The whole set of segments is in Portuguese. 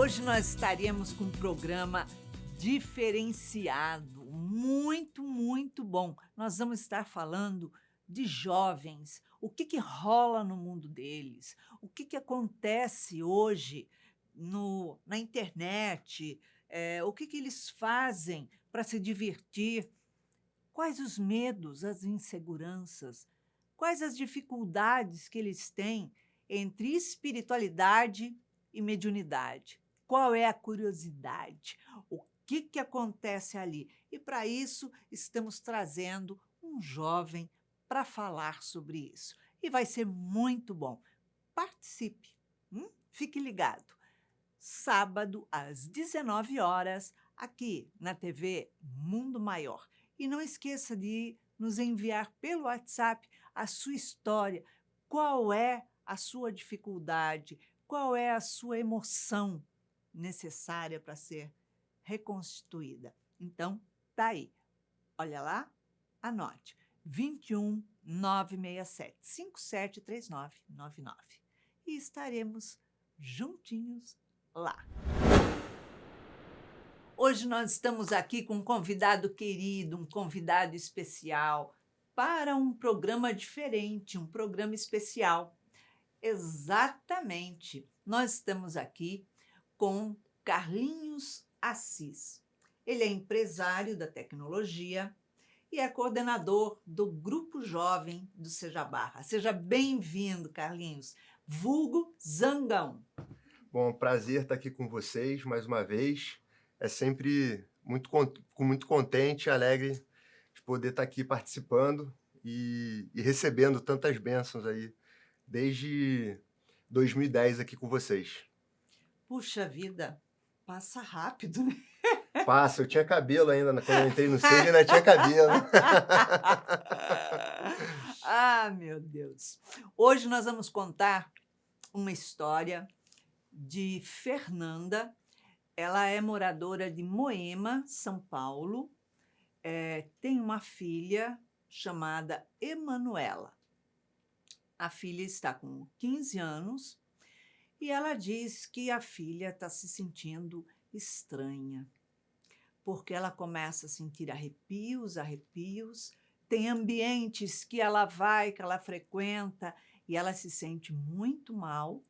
Hoje nós estaremos com um programa diferenciado, muito bom. Nós vamos estar falando de jovens, o que rola no mundo deles, o que acontece hoje na internet, o que eles fazem para se divertir, quais os medos, as inseguranças, quais as dificuldades que eles têm entre espiritualidade e mediunidade. Qual é a curiosidade? O que acontece ali? E, para isso, estamos trazendo um jovem para falar sobre isso. E vai ser muito bom. Participe, fique ligado. Sábado, às 19 horas, aqui na TV Mundo Maior. E não esqueça de nos enviar pelo WhatsApp a sua história. Qual é a sua dificuldade? Qual é a sua emoção necessária para ser reconstituída? Então, tá aí. Olha lá, anote. 21 967 573999. E estaremos juntinhos lá. Hoje nós estamos aqui com um convidado querido, um convidado especial para um programa diferente, um programa especial. Exatamente. Nós estamos aqui com Carlinhos Assis. Ele é empresário da tecnologia e é coordenador do Grupo Jovem do Seja Barra. Seja bem-vindo, Carlinhos, vulgo Zangão. Bom, prazer estar aqui com vocês mais uma vez. É sempre muito contente e alegre de poder estar aqui participando e recebendo tantas bênçãos aí desde 2010 aqui com vocês. Puxa vida, passa rápido, né? Passa, eu tinha cabelo ainda, quando eu entrei no Seja ainda tinha cabelo. Ah, meu Deus. Hoje nós vamos contar uma história de Fernanda. Ela é moradora de Moema, São Paulo. Tem uma filha chamada Emanuela. A filha está com 15 anos e ela diz que a filha está se sentindo estranha, porque ela começa a sentir arrepios. Tem ambientes que ela vai, que ela frequenta, e ela se sente muito mal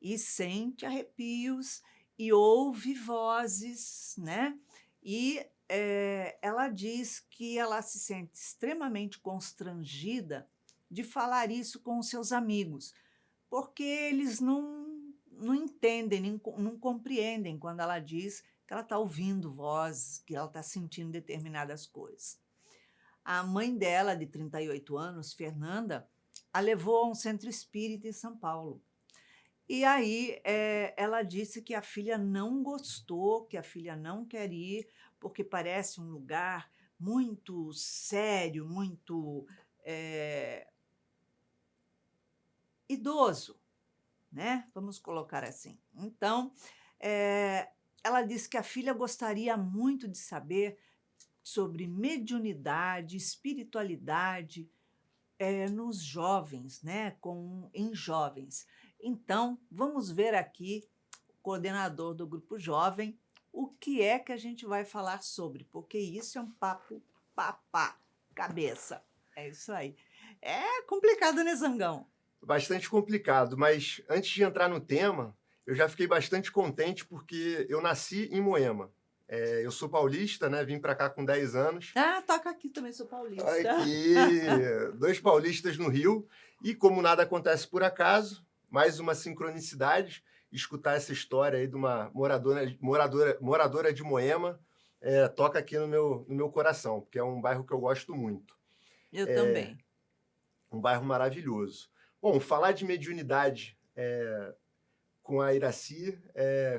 e sente arrepios e ouve vozes, né? E ela diz que ela se sente extremamente constrangida de falar isso com os seus amigos, porque eles não entendem, não compreendem quando ela diz que ela está ouvindo vozes, que ela está sentindo determinadas coisas. A mãe dela, de 38 anos, Fernanda, a levou a um centro espírita em São Paulo. E aí ela disse que a filha não gostou, que a filha não quer ir, porque parece um lugar muito sério, muito idoso, né? Vamos colocar assim. Então, ela disse que a filha gostaria muito de saber sobre mediunidade, espiritualidade nos jovens, né? Em jovens. Então, vamos ver aqui, o coordenador do Grupo Jovem, o que é que a gente vai falar sobre, porque isso é um papo papá, cabeça. É isso aí. É complicado, né, Zangão? Bastante complicado, mas antes de entrar no tema, eu já fiquei bastante contente porque eu nasci em Moema. Eu sou paulista, né? Vim para cá com 10 anos. Ah, toca aqui também, sou paulista. Aqui, 2 paulistas no Rio. E como nada acontece por acaso, mais uma sincronicidade, escutar essa história aí de uma moradora de Moema, toca aqui no meu coração, porque é um bairro que eu gosto muito. Eu também. Um bairro maravilhoso. Bom, falar de mediunidade com a Iracy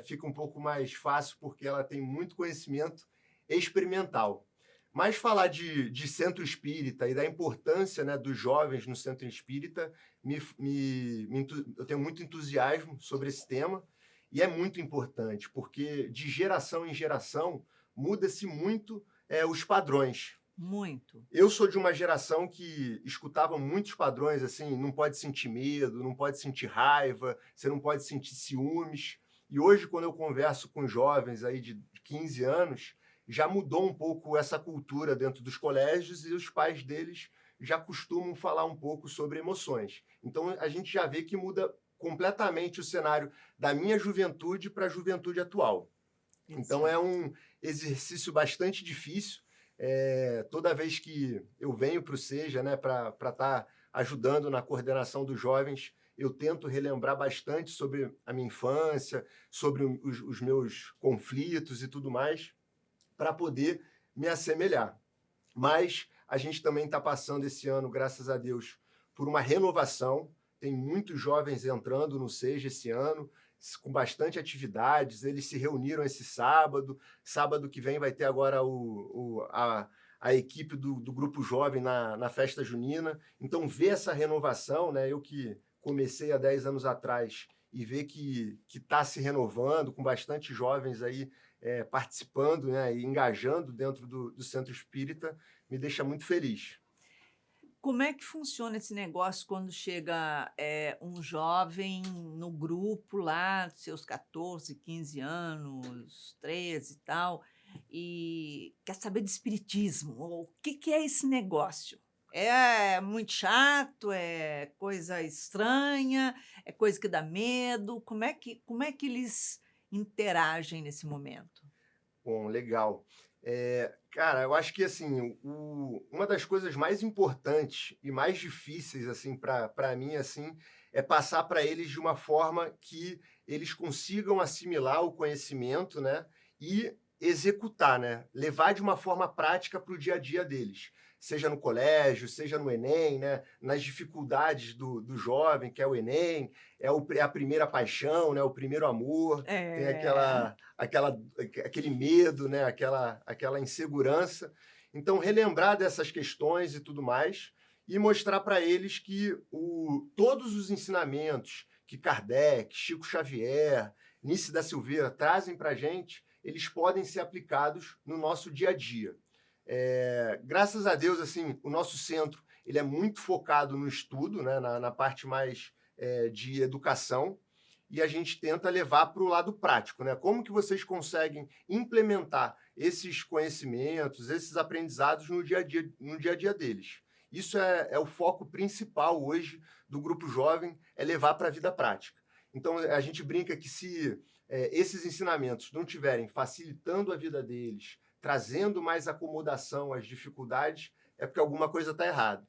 fica um pouco mais fácil, porque ela tem muito conhecimento experimental. Mas falar de centro espírita e da importância, né, dos jovens no centro espírita, eu tenho muito entusiasmo sobre esse tema, e é muito importante, porque de geração em geração muda-se muito os padrões. Muito. Eu sou de uma geração que escutava muitos padrões, assim, não pode sentir medo, não pode sentir raiva, você não pode sentir ciúmes. E hoje, quando eu converso com jovens aí de 15 anos, já mudou um pouco essa cultura dentro dos colégios e os pais deles já costumam falar um pouco sobre emoções. Então, a gente já vê que muda completamente o cenário da minha juventude para a juventude atual. Então, é Exato. um exercício bastante difícil. Toda vez que eu venho para o SEJA, né, para estar ajudando na coordenação dos jovens, eu tento relembrar bastante sobre a minha infância, sobre os meus conflitos e tudo mais, para poder me assemelhar. Mas a gente também está passando esse ano, graças a Deus, por uma renovação. Tem muitos jovens entrando no SEJA esse ano, com bastante atividades. Eles se reuniram esse sábado. Sábado que vem vai ter agora a equipe do Grupo Jovem na festa junina. Então, ver essa renovação, né? Eu que comecei há 10 anos atrás e ver que está se renovando, com bastante jovens aí participando, né, e engajando dentro do Centro Espírita, me deixa muito feliz. Como é que funciona esse negócio quando chega, um jovem no grupo lá, seus 14, 15 anos, 13 e tal, e quer saber de espiritismo? O que é esse negócio? É muito chato? É coisa estranha? É coisa que dá medo? Como é que eles interagem nesse momento? Bom, legal. Cara, eu acho que assim, uma das coisas mais importantes e mais difíceis assim para mim assim é passar para eles de uma forma que eles consigam assimilar o conhecimento, né, e executar, né, levar de uma forma prática para o dia a dia deles, seja no colégio, seja no Enem, né, nas dificuldades do jovem, que é o Enem, é a primeira paixão, né, o primeiro amor, tem É. aquele medo, né? aquela insegurança. Então, relembrar dessas questões e tudo mais, e mostrar para eles que todos os ensinamentos que Kardec, Chico Xavier, Nice da Silveira trazem para a gente, eles podem ser aplicados no nosso dia a dia. Graças a Deus, assim, o nosso centro ele é muito focado no estudo, né? na parte mais de educação, e a gente tenta levar para o lado prático, né? Como que vocês conseguem implementar esses conhecimentos, esses aprendizados no dia a dia deles? Isso é o foco principal hoje do Grupo Jovem, é levar para a vida prática. Então, a gente brinca que se esses ensinamentos não estiverem facilitando a vida deles, trazendo mais acomodação às dificuldades, é porque alguma coisa está errada.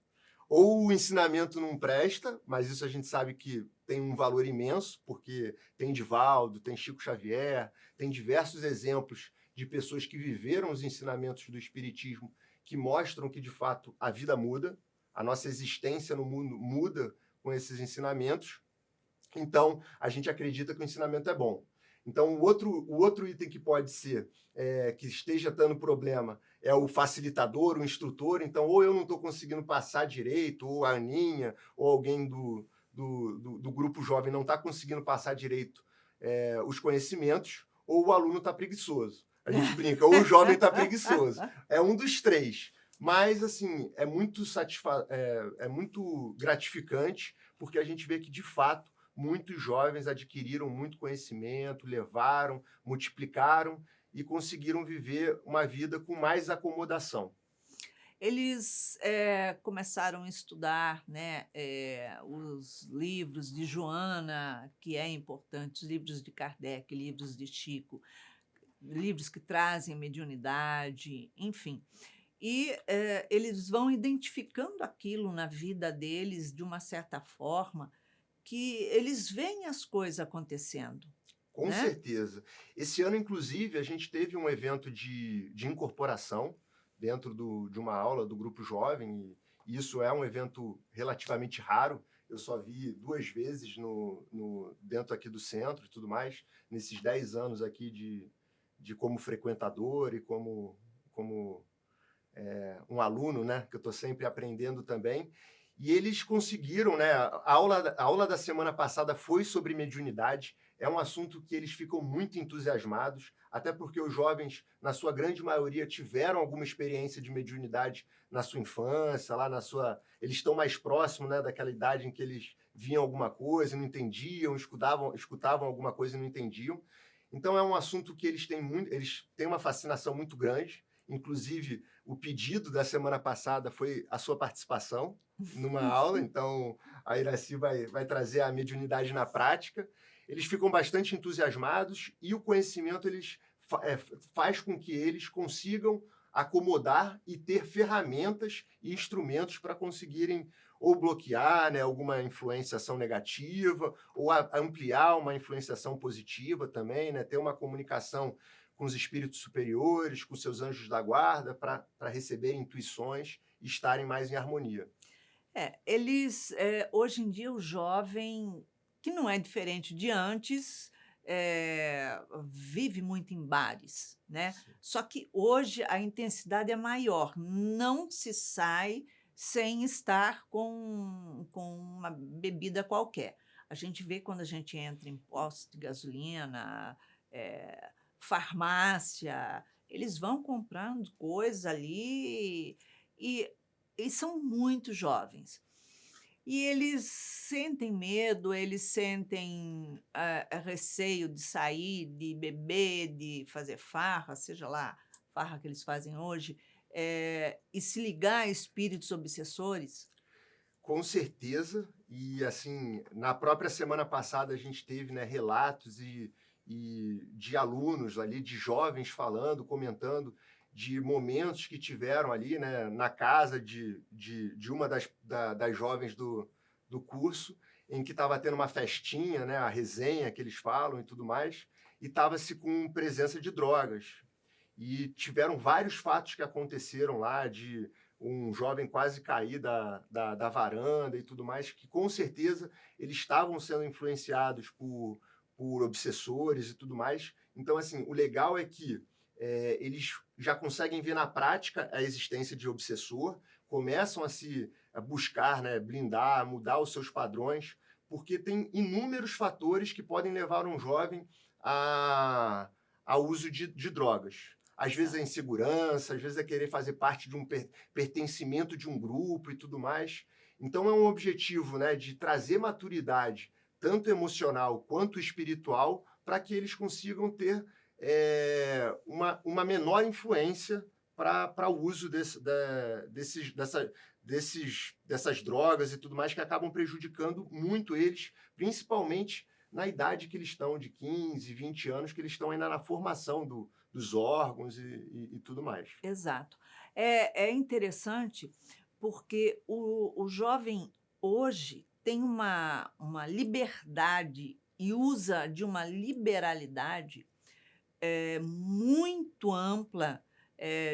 Ou o ensinamento não presta, mas isso a gente sabe que tem um valor imenso, porque tem Divaldo, tem Chico Xavier, tem diversos exemplos de pessoas que viveram os ensinamentos do Espiritismo que mostram que, de fato, a vida muda, a nossa existência no mundo muda com esses ensinamentos. Então, a gente acredita que o ensinamento é bom. Então, o outro item que pode ser que esteja dando problema é o facilitador, o instrutor. Então, ou eu não estou conseguindo passar direito, ou a Aninha, ou alguém do grupo jovem não está conseguindo passar direito os conhecimentos, ou o aluno está preguiçoso. A gente brinca, ou o jovem está preguiçoso. É um dos três. Mas, assim, é muito gratificante, porque a gente vê que, de fato, muitos jovens adquiriram muito conhecimento, levaram, multiplicaram e conseguiram viver uma vida com mais acomodação. Eles, começaram a estudar, né, os livros de Joana, que é importante, os livros de Kardec, livros de Chico, livros que trazem mediunidade, enfim. E, eles vão identificando aquilo na vida deles de uma certa forma, que eles veem as coisas acontecendo, Com né. certeza. Esse ano, inclusive, a gente teve um evento de incorporação dentro de uma aula do Grupo Jovem, e isso é um evento relativamente raro. Eu só vi 2 vezes dentro aqui do centro e tudo mais, nesses 10 anos aqui de como frequentador e como um aluno, né, que eu estou sempre aprendendo também. E eles conseguiram, né? A aula da semana passada foi sobre mediunidade. É um assunto que eles ficam muito entusiasmados, até porque os jovens, na sua grande maioria, tiveram alguma experiência de mediunidade na sua infância, lá na sua. Eles estão mais próximos, né, daquela idade em que eles viam alguma coisa e não entendiam, escutavam alguma coisa e não entendiam. Então é um assunto que eles têm uma fascinação muito grande. Inclusive, o pedido da semana passada foi a sua participação numa aula, então a Iraci vai trazer a mediunidade na prática. Eles ficam bastante entusiasmados e o conhecimento faz com que eles consigam acomodar e ter ferramentas e instrumentos para conseguirem ou bloquear, né, alguma influenciação negativa, ou ampliar uma influenciação positiva também, né, ter uma comunicação com os espíritos superiores, com seus anjos da guarda, para receber intuições e estarem mais em harmonia. Hoje em dia, o jovem, que não é diferente de antes, vive muito em bares, né? Sim. Só que hoje a intensidade é maior, não se sai sem estar com uma bebida qualquer. A gente vê quando a gente entra em posto de gasolina, farmácia, eles vão comprando coisas ali e, e são muito jovens. E eles sentem medo, eles sentem receio de sair, de beber, de fazer farra, seja lá, farra que eles fazem hoje, e se ligar a espíritos obsessores. Com certeza, e assim, na própria semana passada a gente teve, né, relatos e de alunos ali, de jovens falando, comentando de momentos que tiveram ali, né, na casa de uma das jovens do curso, em que estava tendo uma festinha, né, a resenha que eles falam e tudo mais, e estava-se com presença de drogas. E tiveram vários fatos que aconteceram lá, de um jovem quase cair da varanda e tudo mais, que com certeza eles estavam sendo influenciados por obsessores e tudo mais. Então, assim, o legal é que eles já conseguem ver na prática a existência de obsessor, começam a buscar, né, blindar, mudar os seus padrões, porque tem inúmeros fatores que podem levar um jovem ao uso de drogas. Às vezes é insegurança, às vezes é querer fazer parte de um pertencimento de um grupo e tudo mais. Então é um objetivo, né, de trazer maturidade, tanto emocional quanto espiritual, para que eles consigam ter uma menor influência para o uso dessas drogas e tudo mais, que acabam prejudicando muito eles, principalmente na idade que eles estão, de 15, 20 anos, que eles estão ainda na formação dos órgãos e tudo mais. Exato. É interessante porque o jovem hoje tem uma liberdade e usa de uma liberalidade muito ampla,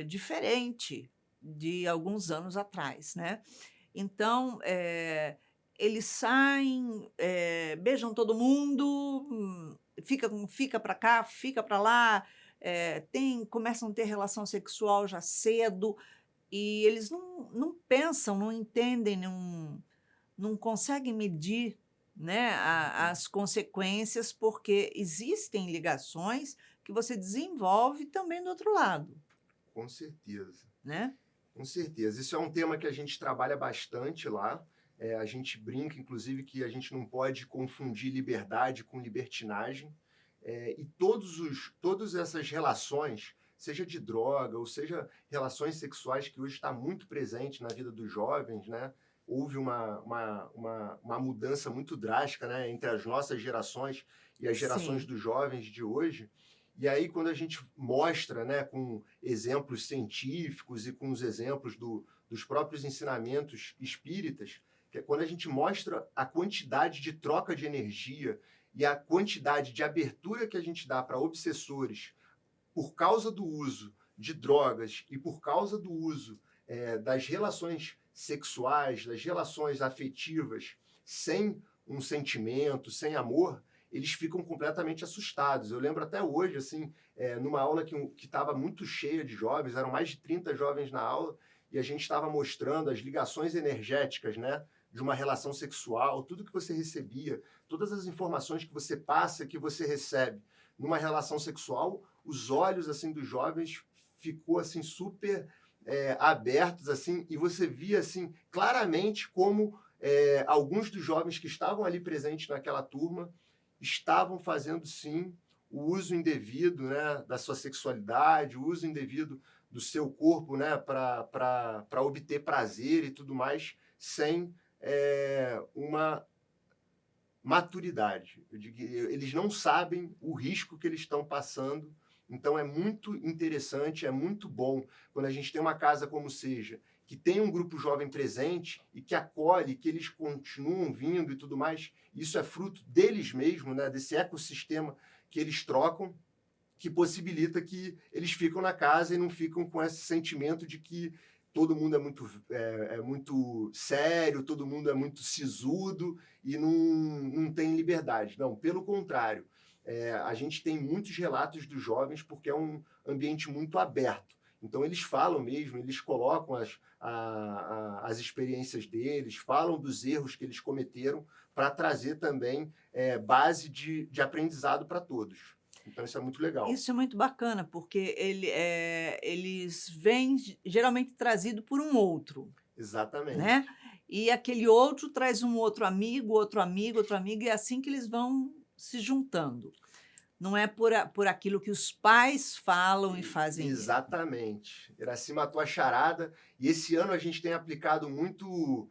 diferente de alguns anos atrás, né? Então, eles saem, beijam todo mundo, fica para cá, fica para lá, começam a ter relação sexual já cedo, e eles não pensam, não entendem, não conseguem medir, né, as consequências, porque existem ligações que você desenvolve também do outro lado, Com certeza. né? Com certeza. Isso é um tema que a gente trabalha bastante lá. A gente brinca, inclusive, que a gente não pode confundir liberdade com libertinagem. E todas essas relações, seja de droga ou seja relações sexuais, que hoje está muito presente na vida dos jovens, né? Houve uma mudança muito drástica, né, entre as nossas gerações e as gerações Sim. dos jovens de hoje. E aí, quando a gente mostra, né, com exemplos científicos e com os exemplos dos próprios ensinamentos espíritas, que é quando a gente mostra a quantidade de troca de energia e a quantidade de abertura que a gente dá para obsessores por causa do uso de drogas e por causa do uso das relações sexuais, das relações afetivas, sem um sentimento, sem amor, eles ficam completamente assustados. Eu lembro até hoje, assim, numa aula que estava muito cheia de jovens, eram mais de 30 jovens na aula, e a gente estava mostrando as ligações energéticas, né, de uma relação sexual, tudo que você recebia, todas as informações que você passa, que você recebe numa relação sexual, os olhos assim dos jovens ficou assim super abertos, assim, e você via assim claramente como alguns dos jovens que estavam ali presentes naquela turma estavam fazendo, sim, o uso indevido, né, da sua sexualidade, o uso indevido do seu corpo, né, para obter prazer e tudo mais, sem uma maturidade. Eu digo, eles não sabem o risco que eles estão passando. Então é muito interessante, é muito bom quando a gente tem uma casa como seja, que tem um grupo jovem presente e que acolhe, que eles continuam vindo e tudo mais. Isso é fruto deles mesmos, né, desse ecossistema que eles trocam, que possibilita que eles ficam na casa e não ficam com esse sentimento de que todo mundo é muito sério, todo mundo é muito sisudo e não tem liberdade. Não, pelo contrário. A gente tem muitos relatos dos jovens porque é um ambiente muito aberto. Então, eles falam mesmo, eles colocam as experiências deles, falam dos erros que eles cometeram para trazer também base de aprendizado para todos. Então, isso é muito legal. Isso é muito bacana, porque eles vêm geralmente trazido por um outro, Exatamente. né? E aquele outro traz um outro amigo, outro amigo, outro amigo, e é assim que eles vão se juntando. Não é por aquilo que os pais falam e fazem mesmo. Exatamente. Iraci matou a charada. E esse ano a gente tem aplicado muito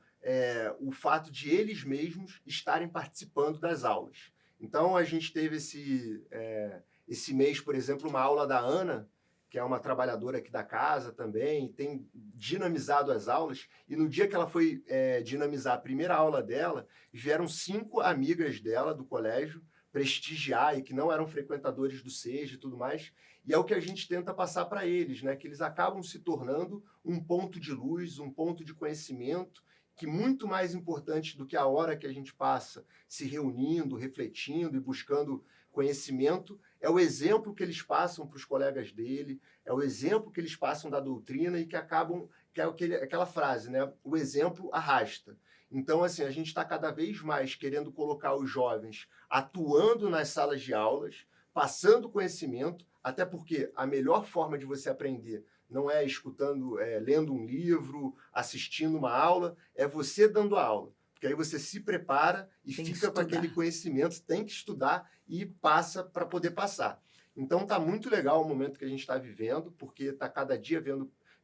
o fato de eles mesmos estarem participando das aulas. Então, a gente teve esse mês, por exemplo, uma aula da Ana, que é uma trabalhadora aqui da casa também, e tem dinamizado as aulas. E no dia que ela foi dinamizar a primeira aula dela, vieram 5 amigas dela do colégio prestigiar e que não eram frequentadores do SEJA e tudo mais. E é o que a gente tenta passar para eles, né? Que eles acabam se tornando um ponto de luz, um ponto de conhecimento, que muito mais importante do que a hora que a gente passa se reunindo, refletindo e buscando conhecimento, é o exemplo que eles passam para os colegas dele, é o exemplo que eles passam da doutrina e que acabam, que é aquela frase, né? O exemplo arrasta. Então, assim, a gente está cada vez mais querendo colocar os jovens atuando nas salas de aulas, passando conhecimento, até porque a melhor forma de você aprender não é escutando, lendo um livro, assistindo uma aula, é você dando a aula. Porque aí você se prepara e Tem que fica com aquele estudar. conhecimento, tem que estudar e passa para poder passar. Então está muito legal o momento que a gente está vivendo, porque está cada dia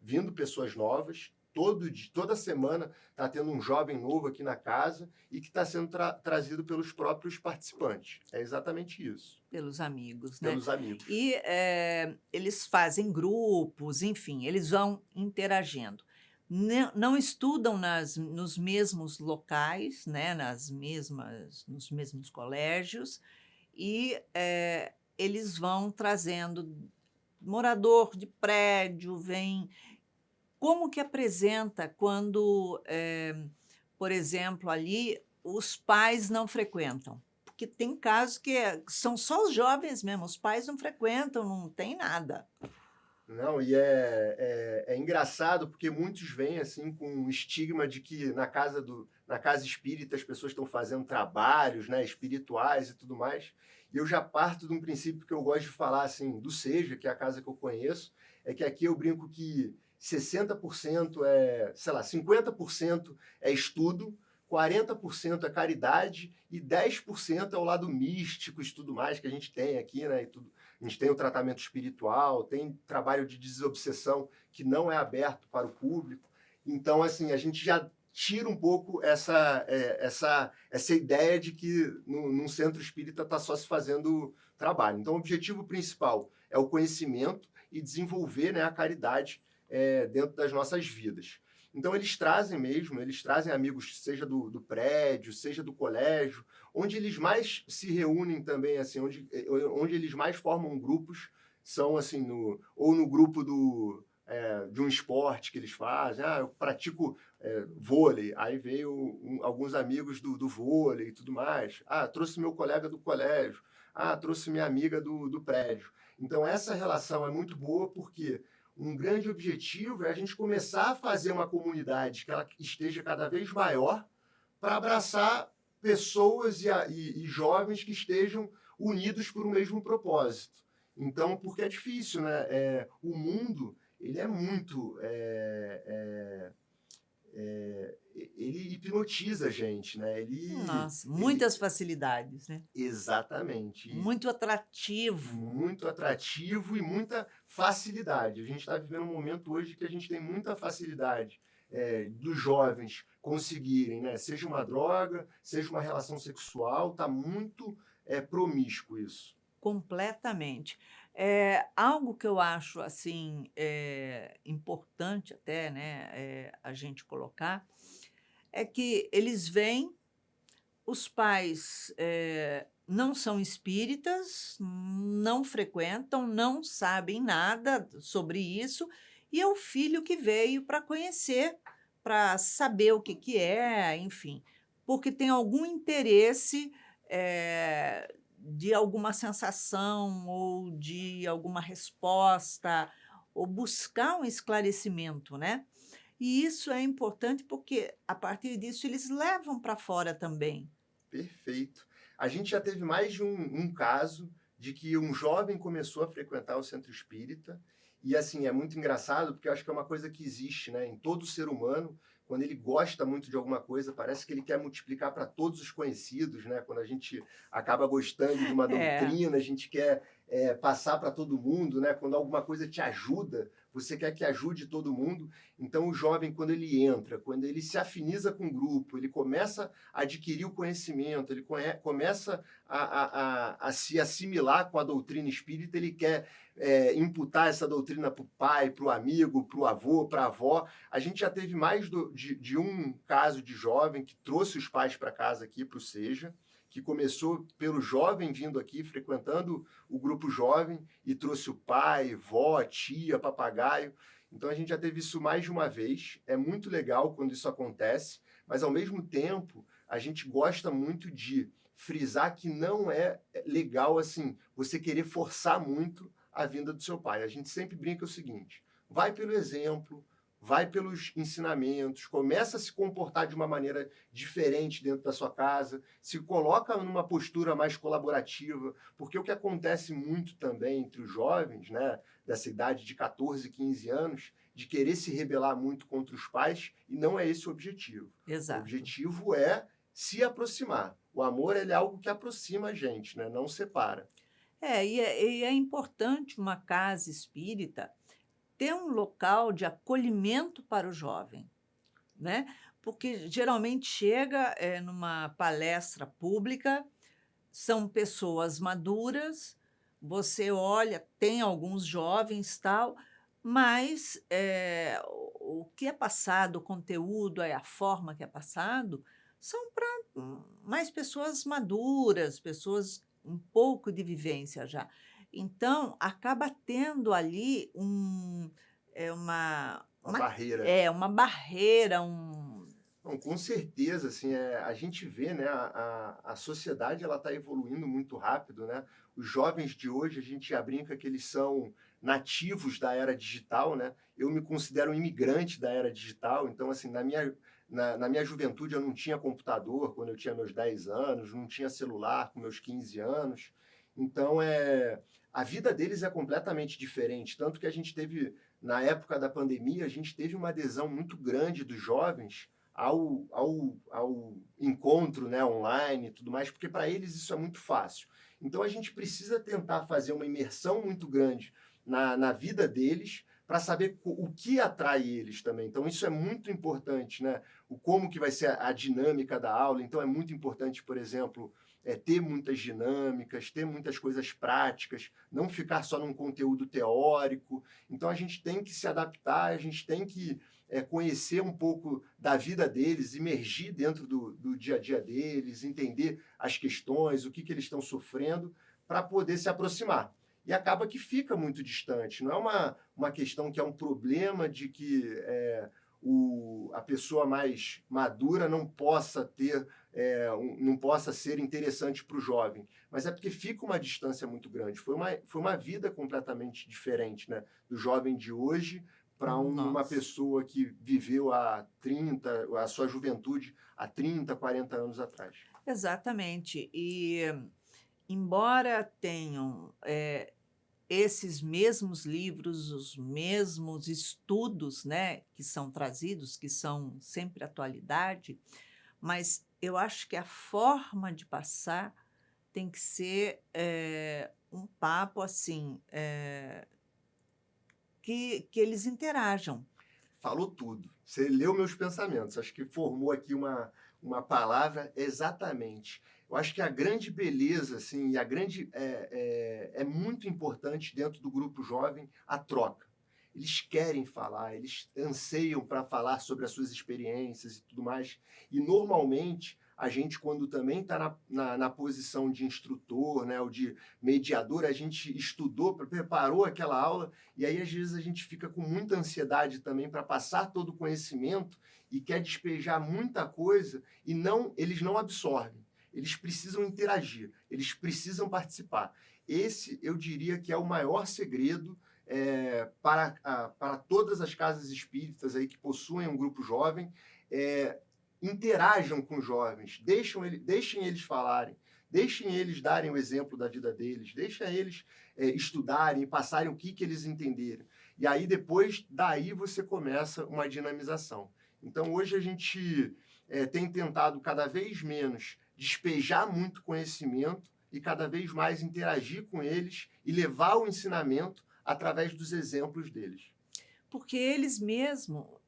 vindo pessoas novas. Toda semana está tendo um jovem novo aqui na casa e que está sendo trazido pelos próprios participantes. É exatamente isso. Pelos amigos, né? Pelos amigos. E eles fazem grupos, enfim, eles vão interagindo. Não estudam nos mesmos locais, né? Nos mesmos colégios, e eles vão trazendo morador de prédio, vem. Como que apresenta quando, por exemplo, ali os pais não frequentam? Porque tem casos que são só os jovens mesmo, os pais não frequentam, não tem nada. Não, e é engraçado porque muitos vêm assim com o estigma de que na casa espírita as pessoas estão fazendo trabalhos, né, espirituais e tudo mais. E eu já parto de um princípio que eu gosto de falar assim, do SEJA, que é a casa que eu conheço, é que aqui eu brinco que 60% 50% é estudo, 40% é caridade e 10% é o lado místico e tudo mais que a gente tem aqui, né, e tudo. A gente tem o tratamento espiritual, tem trabalho de desobsessão que não é aberto para o público. Então, assim, a gente já tira um pouco essa ideia de que num centro espírita está só se fazendo trabalho. Então, o objetivo principal é o conhecimento e desenvolver, né, a caridade dentro das nossas vidas. Então, eles trazem amigos, seja do prédio, seja do colégio, onde eles mais se reúnem também, assim, onde eles mais formam grupos, são assim, ou no grupo de um esporte que eles fazem. Eu pratico vôlei, aí veio alguns amigos do vôlei e tudo mais. Trouxe meu colega do colégio, trouxe minha amiga do prédio. Então, essa relação é muito boa porque um grande objetivo é a gente começar a fazer uma comunidade que ela esteja cada vez maior para abraçar pessoas e jovens que estejam unidos por um mesmo propósito. Então, porque é difícil, né? O mundo ele é muito... ele hipnotiza a gente, né? Nossa, Ele muitas facilidades, né? exatamente. Muito atrativo. Muito atrativo e muita facilidade. A gente está vivendo um momento hoje que a gente tem muita facilidade dos jovens conseguirem, né? Seja uma droga, seja uma relação sexual, está muito promíscuo isso. Completamente. Algo que eu acho, assim, importante até, né, a gente colocar, é que eles vêm, os pais, não são espíritas, não frequentam, não sabem nada sobre isso, e é o filho que veio para conhecer, para saber o que que é, enfim, porque tem algum interesse, de alguma sensação ou de alguma resposta, ou buscar um esclarecimento, né. E isso é importante porque, a partir disso, eles levam para fora também. Perfeito. A gente já teve mais de um caso de que um jovem começou a frequentar o centro espírita, e assim, é muito engraçado, porque eu acho que é uma coisa que existe, né, em todo ser humano, quando ele gosta muito de alguma coisa, parece que ele quer multiplicar para todos os conhecidos, né? Quando a gente acaba gostando de uma É, doutrina, a gente quer passar para todo mundo, né? Quando alguma coisa te ajuda, você quer que ajude todo mundo. Então, o jovem, quando ele entra, quando ele se afiniza com o grupo, ele começa a adquirir o conhecimento, ele começa a se assimilar com a doutrina espírita, ele quer imputar essa doutrina para o pai, para o amigo, para o avô, para a avó. A gente já teve mais de um caso de jovem que trouxe os pais para casa aqui, para o Seja, que começou pelo jovem vindo aqui, frequentando o grupo jovem, e trouxe o pai, vó, tia, papagaio. Então a gente já teve isso mais de uma vez. É muito legal quando isso acontece, mas ao mesmo tempo a gente gosta muito de frisar que não é legal assim você querer forçar muito a vinda do seu pai. A gente sempre brinca o seguinte: vai pelo exemplo, vai pelos ensinamentos, começa a se comportar de uma maneira diferente dentro da sua casa, se coloca numa postura mais colaborativa, porque o que acontece muito também entre os jovens, né, dessa idade de 14, 15 anos, de querer se rebelar muito contra os pais, e não é esse o objetivo. O exato. objetivo é se aproximar. O amor ele é algo que aproxima a gente, né, não separa. E é importante uma casa espírita ter um local de acolhimento para o jovem, né, porque geralmente chega, numa palestra pública, são pessoas maduras, você olha, tem alguns jovens, tal, mas, o que é passado, o conteúdo, a forma que é passado, são para mais pessoas maduras, pessoas um pouco de vivência já. Então, acaba tendo ali Uma barreira. uma barreira, Não, com certeza, assim, a gente vê, né, a sociedade ela está evoluindo muito rápido, né? Os jovens de hoje, a gente já brinca que eles são nativos da era digital, né? Eu me considero um imigrante da era digital, então, assim, na minha juventude eu não tinha computador quando eu tinha meus 10 anos, não tinha celular com meus 15 anos, então, a vida deles é completamente diferente, tanto que a gente teve, na época da pandemia, a gente teve uma adesão muito grande dos jovens ao encontro, né, online e tudo mais, porque para eles isso é muito fácil. Então a gente precisa tentar fazer uma imersão muito grande na vida deles para saber o que atrai eles também. Então isso é muito importante, né? O como que vai ser a dinâmica da aula. Então é muito importante, por exemplo, ter muitas dinâmicas, ter muitas coisas práticas, não ficar só num conteúdo teórico. Então a gente tem que se adaptar, a gente tem que conhecer um pouco da vida deles, imergir dentro do dia a dia deles, entender as questões, o que eles estão sofrendo, para poder se aproximar. E acaba que fica muito distante. Não é uma questão que é um problema de que a pessoa mais madura não possa ter, não possa ser interessante para o jovem. Mas é porque fica uma distância muito grande. Foi uma vida completamente diferente, né? Do jovem de hoje para uma nossa. pessoa que viveu a sua juventude há 30, 40 anos atrás. Exatamente. E, embora tenham, esses mesmos livros, os mesmos estudos, né, que são trazidos, que são sempre atualidade, mas eu acho que a forma de passar tem que ser um papo assim, que eles interajam. Falou tudo. Você leu meus pensamentos. Acho que formou aqui uma palavra exatamente. Eu acho que a grande beleza, assim, e a grande é muito importante dentro do grupo jovem a troca. Eles querem falar, eles anseiam para falar sobre as suas experiências e tudo mais. E normalmente a gente, quando também está na posição de instrutor, né, ou de mediador, a gente estudou, preparou aquela aula e aí, às vezes, a gente fica com muita ansiedade também para passar todo o conhecimento e quer despejar muita coisa e eles não absorvem. Eles precisam interagir, eles precisam participar. Esse, eu diria que é o maior segredo para todas as casas espíritas aí que possuem um grupo jovem. Interajam com os jovens, deixem eles falarem, deixem eles darem o exemplo da vida deles, deixem eles estudarem, passarem o que eles entenderam. E aí, depois, daí você começa uma dinamização. Então, hoje a gente tem tentado cada vez menos despejar muito conhecimento e cada vez mais interagir com eles e levar o ensinamento através dos exemplos deles. Porque eles mesmo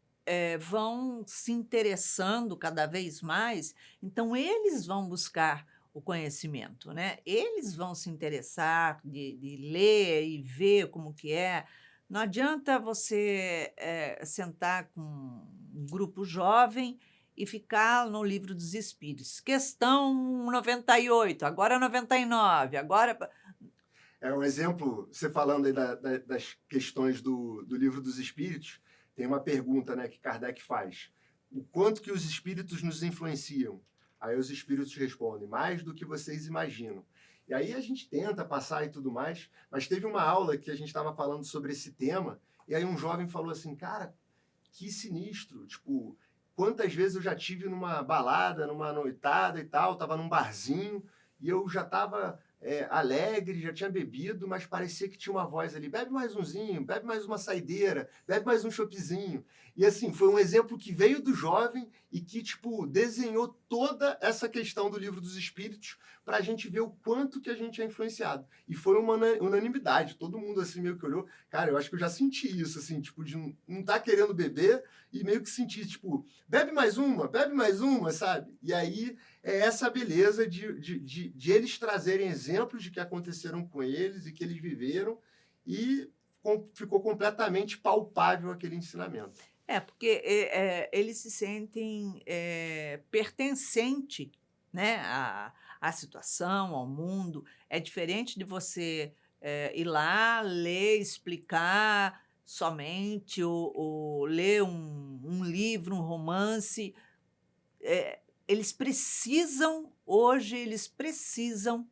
vão se interessando cada vez mais, então eles vão buscar o conhecimento, né? Eles vão se interessar de ler e ver como que é. Não adianta você sentar com um grupo jovem e ficar no Livro dos Espíritos. Questão 98, agora 99, agora... É um exemplo, você falando aí das questões do Livro dos Espíritos, tem uma pergunta, né, que Kardec faz. O quanto que os espíritos nos influenciam? Aí os espíritos respondem, mais do que vocês imaginam. E aí a gente tenta passar e tudo mais, mas teve uma aula que a gente estava falando sobre esse tema, e aí um jovem falou assim, cara, que sinistro, tipo, quantas vezes eu já tive numa balada, numa noitada e tal, estava num barzinho, e eu já estava alegre, já tinha bebido, mas parecia que tinha uma voz ali, bebe mais umzinho, bebe mais uma saideira, bebe mais um choppzinho. E assim, foi um exemplo que veio do jovem e que, tipo, desenhou toda essa questão do Livro dos Espíritos para a gente ver o quanto que a gente é influenciado. E foi uma unanimidade, todo mundo assim meio que olhou, cara, eu acho que eu já senti isso, assim, tipo, de não estar querendo beber e meio que sentir, tipo, bebe mais uma, sabe? E aí é essa beleza de eles trazerem exemplos de que aconteceram com eles e que eles viveram e ficou completamente palpável aquele ensinamento. Porque eles se sentem pertencente, né, à situação, ao mundo. É diferente de você ir lá, ler, explicar somente, ou ler um livro, um romance. Eles precisam, hoje, eles precisam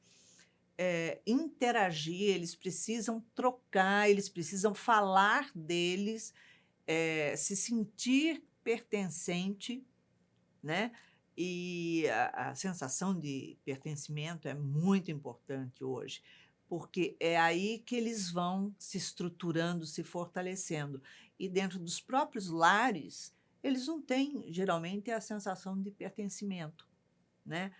interagir, eles precisam trocar, eles precisam falar deles, se sentir pertencente, né? E a sensação de pertencimento é muito importante hoje, porque é aí que eles vão se estruturando, se fortalecendo. E dentro dos próprios lares, eles não têm, geralmente, a sensação de pertencimento, né?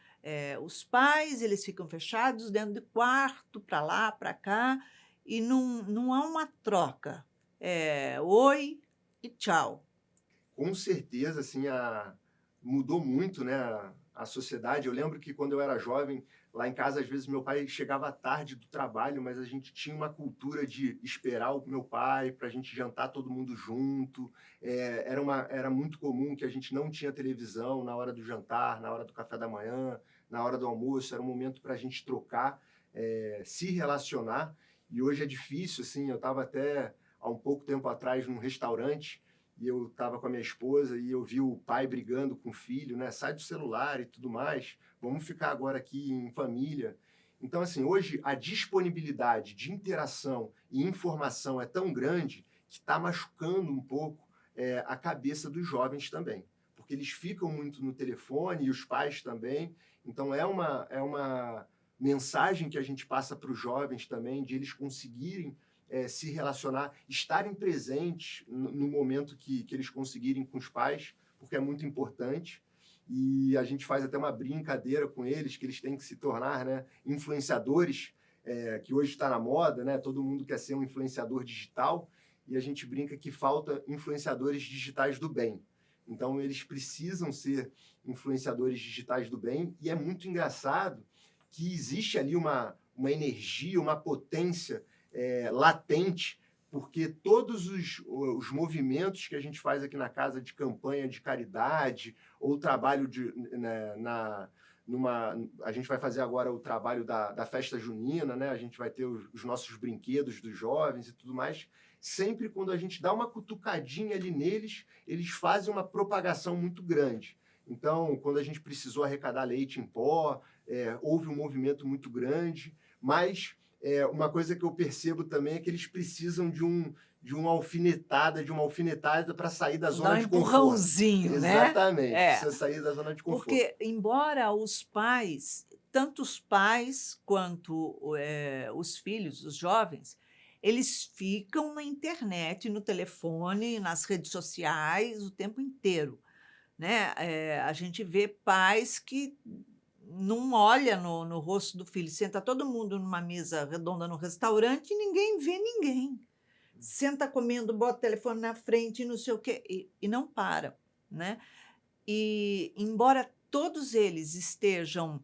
Os pais, eles ficam fechados dentro do quarto, para lá, para cá, e não há uma troca. Oi e tchau. Com certeza, assim, mudou muito, né, a sociedade. Eu lembro que quando eu era jovem, lá em casa, às vezes meu pai chegava tarde do trabalho, mas a gente tinha uma cultura de esperar o meu pai para a gente jantar todo mundo junto. Era muito comum que a gente não tinha televisão na hora do jantar, na hora do café da manhã, na hora do almoço. Era um momento para a gente trocar, se relacionar. E hoje é difícil, assim. Eu estava até há um pouco tempo atrás num restaurante e eu estava com a minha esposa e eu vi o pai brigando com o filho, né? Sai do celular e tudo mais, vamos ficar agora aqui em família. Então, assim, hoje a disponibilidade de interação e informação é tão grande que está machucando um pouco a cabeça dos jovens também, porque eles ficam muito no telefone e os pais também. Então, é uma mensagem que a gente passa para os jovens também, de eles conseguirem se relacionar, estarem presentes no momento que eles conseguirem com os pais, porque é muito importante. e a gente faz até uma brincadeira com eles, que eles têm que se tornar, né, influenciadores, que hoje está na moda, né? Todo mundo quer ser um influenciador digital, e a gente brinca que falta influenciadores digitais do bem. Então, eles precisam ser influenciadores digitais do bem, e é muito engraçado que existe ali uma energia, uma potência latente, porque todos os movimentos que a gente faz aqui na casa de campanha de caridade, ou trabalho a gente vai fazer agora o trabalho da festa junina, né? A gente vai ter os nossos brinquedos dos jovens e tudo mais. Sempre quando a gente dá uma cutucadinha ali neles, eles fazem uma propagação muito grande. Então, quando a gente precisou arrecadar leite em pó, houve um movimento muito grande, mas uma coisa que eu percebo também é que eles precisam de uma alfinetada para sair da Dá um zona de conforto. empurrãozinho, né? Exatamente, precisa sair da zona de conforto. Porque, embora os pais, tanto os pais quanto os filhos, os jovens, eles ficam na internet, no telefone, nas redes sociais o tempo inteiro, né? A gente vê pais que não olha no rosto do filho, senta todo mundo numa mesa redonda no restaurante e ninguém vê ninguém. Senta comendo, bota o telefone na frente e não sei o quê, e não para, né? E, embora todos eles estejam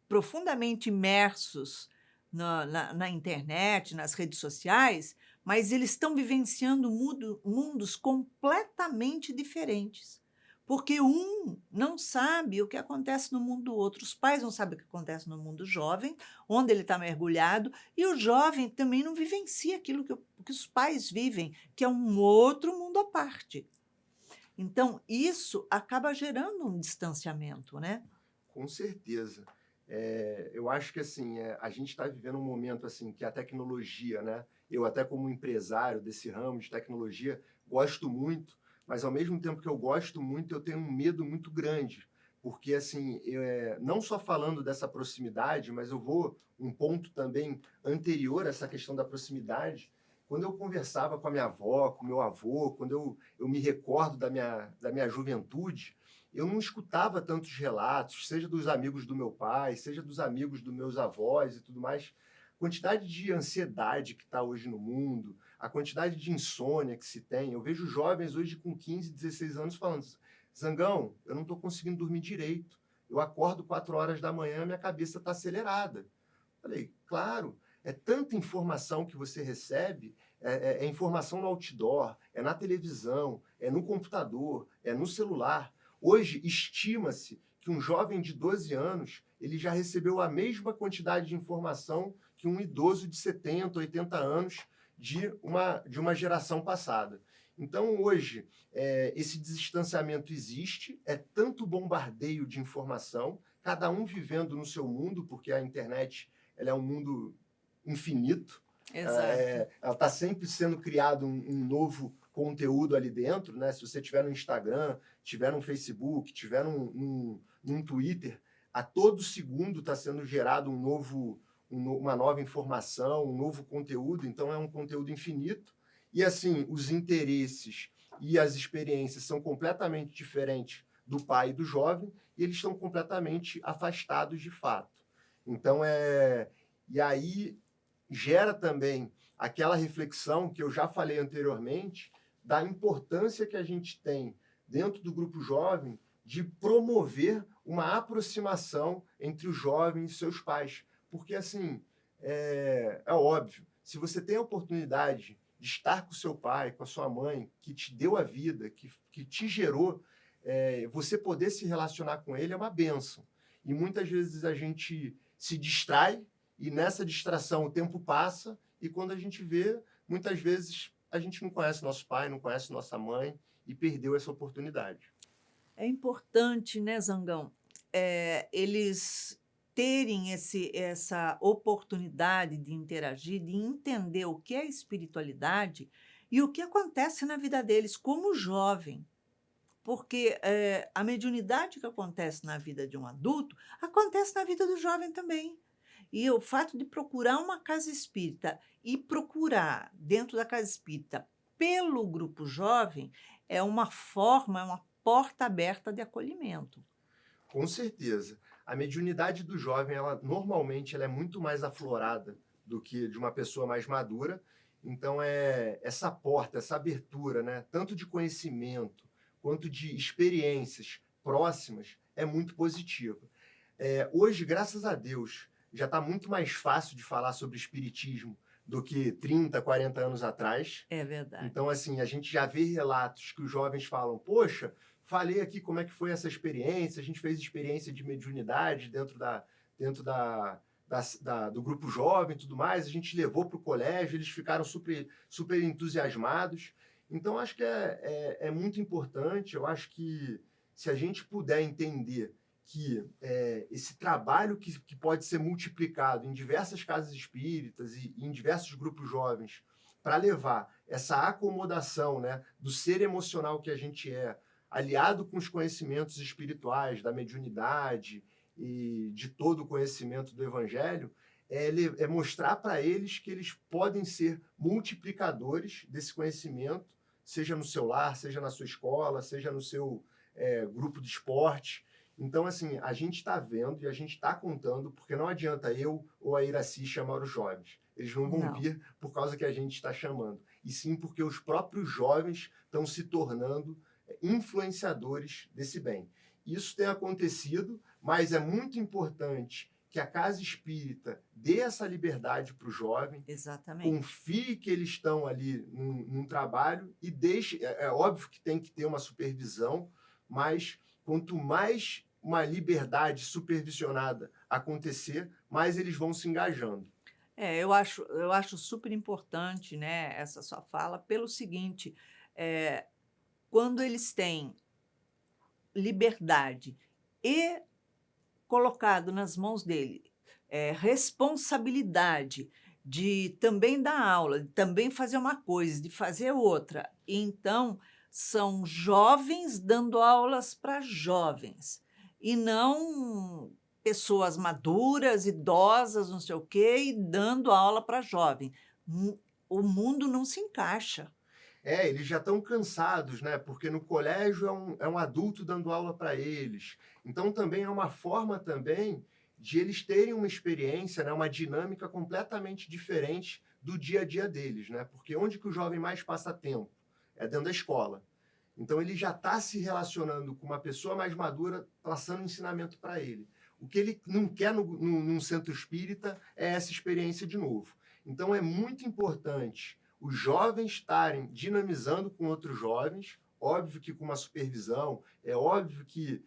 profundamente imersos na internet, nas redes sociais, mas eles estão vivenciando mundos completamente diferentes. Porque um não sabe o que acontece no mundo do outro. Os pais não sabem o que acontece no mundo jovem, onde ele está mergulhado, e o jovem também não vivencia aquilo que os pais vivem, que é um outro mundo à parte. Então, isso acaba gerando um distanciamento, né? Com certeza. Eu acho que assim, a gente está vivendo um momento assim que a tecnologia, né? Eu até como empresário desse ramo de tecnologia gosto muito, mas ao mesmo tempo que eu gosto muito, eu tenho um medo muito grande, porque assim, não só falando dessa proximidade, mas eu vou um ponto também anterior a essa questão da proximidade. Quando eu conversava com a minha avó, com o meu avô, quando eu me recordo da minha juventude, eu não escutava tantos relatos, seja dos amigos do meu pai, seja dos amigos dos meus avós e tudo mais. A quantidade de ansiedade que está hoje no mundo, a quantidade de insônia que se tem. Eu vejo jovens hoje com 15, 16 anos falando: Zangão, eu não estou conseguindo dormir direito. Eu acordo 4 horas da manhã, minha cabeça está acelerada. Falei, claro, é tanta informação que você recebe, é informação no outdoor, é na televisão, é no computador, é no celular. Hoje, estima-se que um jovem de 12 anos ele já recebeu a mesma quantidade de informação que um idoso de 70, 80 anos de uma geração passada. Então, hoje, esse distanciamento existe, é tanto bombardeio de informação, cada um vivendo no seu mundo, porque a internet ela é um mundo infinito. Exato. Ela está sempre sendo criado um novo conteúdo ali dentro, né? Se você tiver no Instagram, tiver no Facebook, tiver num Twitter, a todo segundo está sendo gerado uma nova informação, um novo conteúdo. Então é um conteúdo infinito. E assim, os interesses e as experiências são completamente diferentes do pai e do jovem, e eles estão completamente afastados de fato. Então, e aí gera também aquela reflexão que eu já falei anteriormente, da importância que a gente tem dentro do grupo jovem de promover uma aproximação entre o jovem e seus pais. Porque, assim, é óbvio, se você tem a oportunidade de estar com o seu pai, com a sua mãe, que te deu a vida, que te gerou, você poder se relacionar com ele é uma bênção. E muitas vezes a gente se distrai, e nessa distração o tempo passa, e quando a gente vê, muitas vezes a gente não conhece nosso pai, não conhece nossa mãe, e perdeu essa oportunidade. É importante, né, Zangão, eles terem essa oportunidade de interagir, de entender o que é espiritualidade e o que acontece na vida deles como jovem. Porque a mediunidade que acontece na vida de um adulto acontece na vida do jovem também. E o fato de procurar uma casa espírita e procurar dentro da casa espírita pelo grupo jovem é uma forma, é uma porta aberta de acolhimento. Com certeza. A mediunidade do jovem, normalmente ela é muito mais aflorada do que de uma pessoa mais madura. Então, essa porta, essa abertura, né, tanto de conhecimento quanto de experiências próximas, é muito positiva. Hoje, graças a Deus, já está muito mais fácil de falar sobre espiritismo do que 30, 40 anos atrás. É verdade. Então, assim, a gente já vê relatos que os jovens falam, poxa, falei aqui como é que foi essa experiência, a gente fez experiência de mediunidade dentro do grupo jovem e tudo mais, a gente levou para o colégio, eles ficaram super, super entusiasmados. Então, acho que é muito importante, eu acho que se a gente puder entender que esse trabalho que pode ser multiplicado em diversas casas espíritas e em diversos grupos jovens para levar essa acomodação, né, do ser emocional que a gente aliado com os conhecimentos espirituais, da mediunidade e de todo o conhecimento do Evangelho, é mostrar para eles que eles podem ser multiplicadores desse conhecimento, seja no seu lar, seja na sua escola, seja no seu grupo de esporte. Então, assim, a gente está vendo e a gente está contando, porque não adianta eu ou a Iraci chamar os jovens. Eles não vão vir por causa que a gente está chamando, e sim porque os próprios jovens estão se tornando influenciadores desse bem. Isso tem acontecido, mas é muito importante que a casa espírita dê essa liberdade para o jovem. Exatamente. Confie que eles estão ali num trabalho e deixe. É óbvio que tem que ter uma supervisão, mas quanto mais uma liberdade supervisionada acontecer, mais eles vão se engajando. Eu acho super importante, né, essa sua fala, pelo seguinte, quando eles têm liberdade e colocado nas mãos dele responsabilidade de também dar aula, de também fazer uma coisa, de fazer outra. Então, são jovens dando aulas para jovens, e não pessoas maduras, idosas, não sei o quê, e dando aula para jovem. O mundo não se encaixa. Eles já estão cansados, né? Porque no colégio é um adulto dando aula para eles. Então, também é uma forma também de eles terem uma experiência, né? Uma dinâmica completamente diferente do dia a dia deles, né? Porque onde que o jovem mais passa tempo? É dentro da escola. Então, ele já está se relacionando com uma pessoa mais madura, passando ensinamento para ele. O que ele não quer num centro espírita é essa experiência de novo. Então, é muito importante os jovens estarem dinamizando com outros jovens, óbvio que com uma supervisão, é óbvio que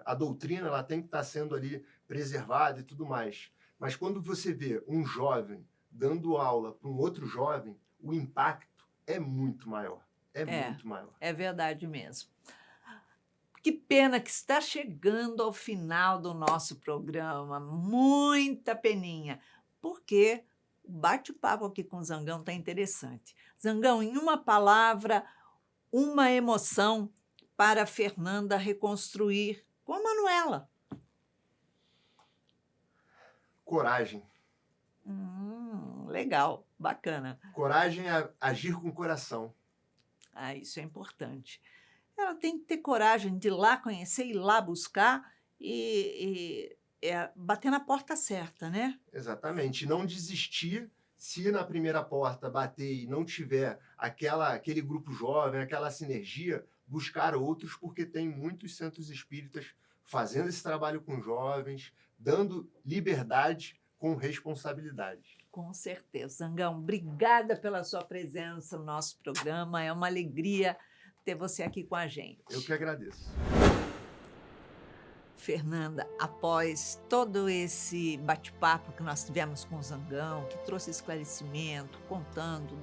a doutrina ela tem que estar sendo ali preservada e tudo mais. Mas quando você vê um jovem dando aula para um outro jovem, o impacto é muito maior. Muito maior. É verdade mesmo. Que pena que está chegando ao final do nosso programa. Muita peninha, porque o bate-papo aqui com o Zangão está interessante. Zangão, em uma palavra, uma emoção para a Fernanda reconstruir com a Manuela. Coragem. Legal, bacana. Coragem é agir com o coração. Isso é importante. Ela tem que ter coragem de ir lá conhecer, ir lá buscar e bater na porta certa, né? Exatamente. Não desistir se na primeira porta bater e não tiver aquele grupo jovem, aquela sinergia, buscar outros, porque tem muitos centros espíritas fazendo esse trabalho com jovens, dando liberdade com responsabilidade. Com certeza. Zangão, obrigada pela sua presença no nosso programa. É uma alegria ter você aqui com a gente. Eu que agradeço. Fernanda, após todo esse bate-papo que nós tivemos com o Zangão, que trouxe esclarecimento, contando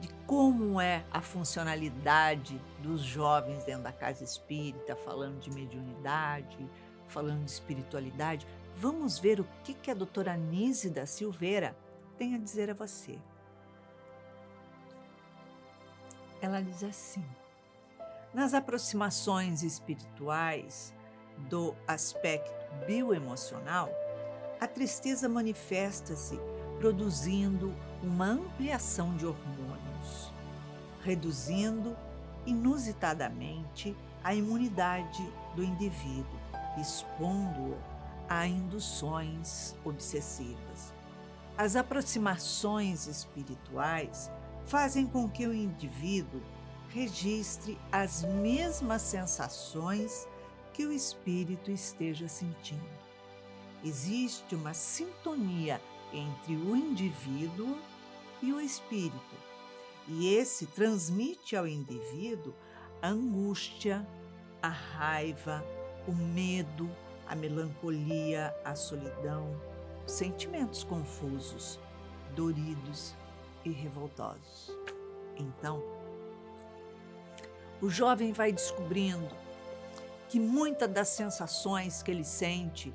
de como é a funcionalidade dos jovens dentro da casa espírita, falando de mediunidade, falando de espiritualidade, vamos ver o que a doutora Nízida Silveira tem a dizer a você. Ela diz assim: nas aproximações espirituais do aspecto bioemocional, a tristeza manifesta-se produzindo uma ampliação de hormônios, reduzindo inusitadamente a imunidade do indivíduo, expondo-o a induções obsessivas. As aproximações espirituais fazem com que o indivíduo registre as mesmas sensações que o espírito esteja sentindo. Existe uma sintonia entre o indivíduo e o espírito, e esse transmite ao indivíduo a angústia, a raiva, o medo, a melancolia, a solidão, sentimentos confusos, doridos e revoltosos. Então, o jovem vai descobrindo que muitas das sensações que ele sente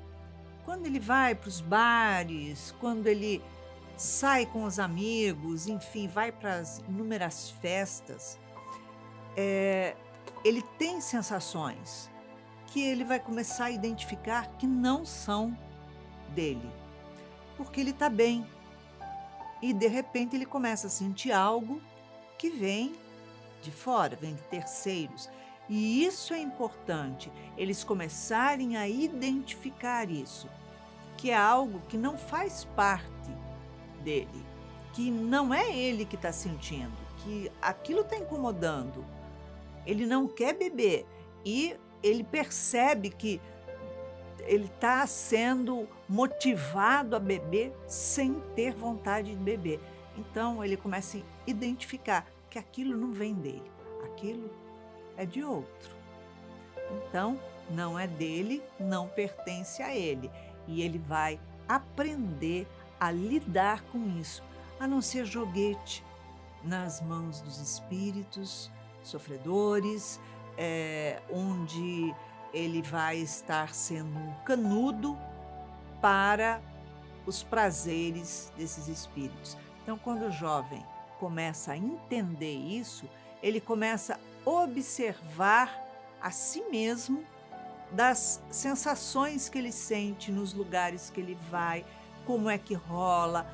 quando ele vai para os bares, quando ele sai com os amigos, enfim, vai para as inúmeras festas, ele tem sensações que ele vai começar a identificar que não são dele, porque ele está bem. E, de repente, ele começa a sentir algo que vem de fora, vem de terceiros. E isso é importante, eles começarem a identificar isso, que é algo que não faz parte dele, que não é ele que está sentindo, que aquilo está incomodando. Ele não quer beber e ele percebe que ele está sendo motivado a beber sem ter vontade de beber. Então ele começa a identificar que aquilo não vem dele, aquilo é de outro. Então não é dele, não pertence a ele. E ele vai aprender a lidar com isso, a não ser joguete nas mãos dos espíritos sofredores, onde ele vai estar sendo um canudo para os prazeres desses espíritos. Então, quando o jovem começa a entender isso, ele começa a observar a si mesmo das sensações que ele sente nos lugares que ele vai, como é que rola,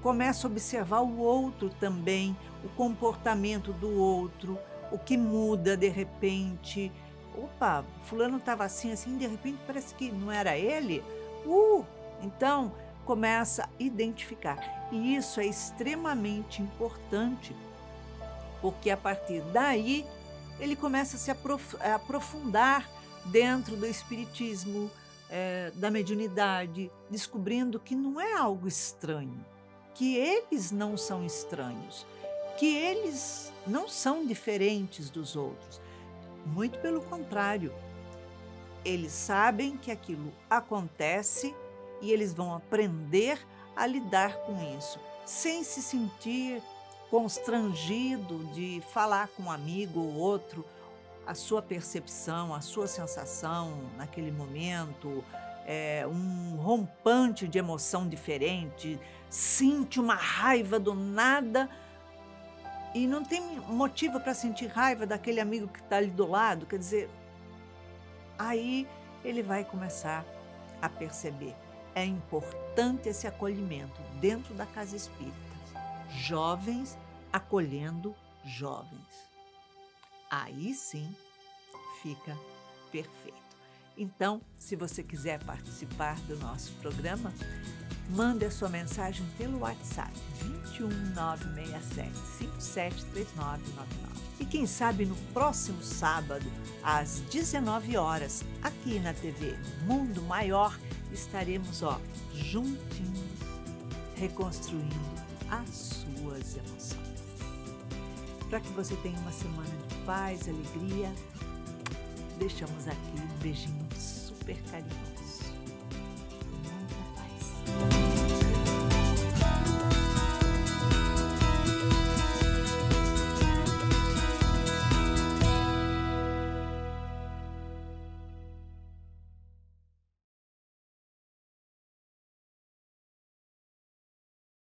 começa a observar o outro também, o comportamento do outro, o que muda de repente. Opa, fulano estava assim, de repente parece que não era ele. Então começa a identificar. E isso é extremamente importante, porque a partir daí ele começa a se aprofundar dentro do espiritismo, da mediunidade, descobrindo que não é algo estranho, que eles não são estranhos, que eles não são diferentes dos outros. Muito pelo contrário, eles sabem que aquilo acontece e eles vão aprender a lidar com isso, sem se sentir constrangido de falar com um amigo ou outro a sua percepção, a sua sensação naquele momento, um rompante de emoção diferente, sente uma raiva do nada e não tem motivo para sentir raiva daquele amigo que está ali do lado. Quer dizer, aí ele vai começar a perceber. É importante esse acolhimento dentro da casa espírita. Jovens acolhendo jovens. Aí sim fica perfeito. Então, se você quiser participar do nosso programa, mande a sua mensagem pelo WhatsApp 21967 573999. E quem sabe no próximo sábado, às 19 horas, aqui na TV Mundo Maior, estaremos juntinhos, reconstruindo as suas emoções. Para que você tenha uma semana de paz, alegria, deixamos aqui um beijinho super carinhoso.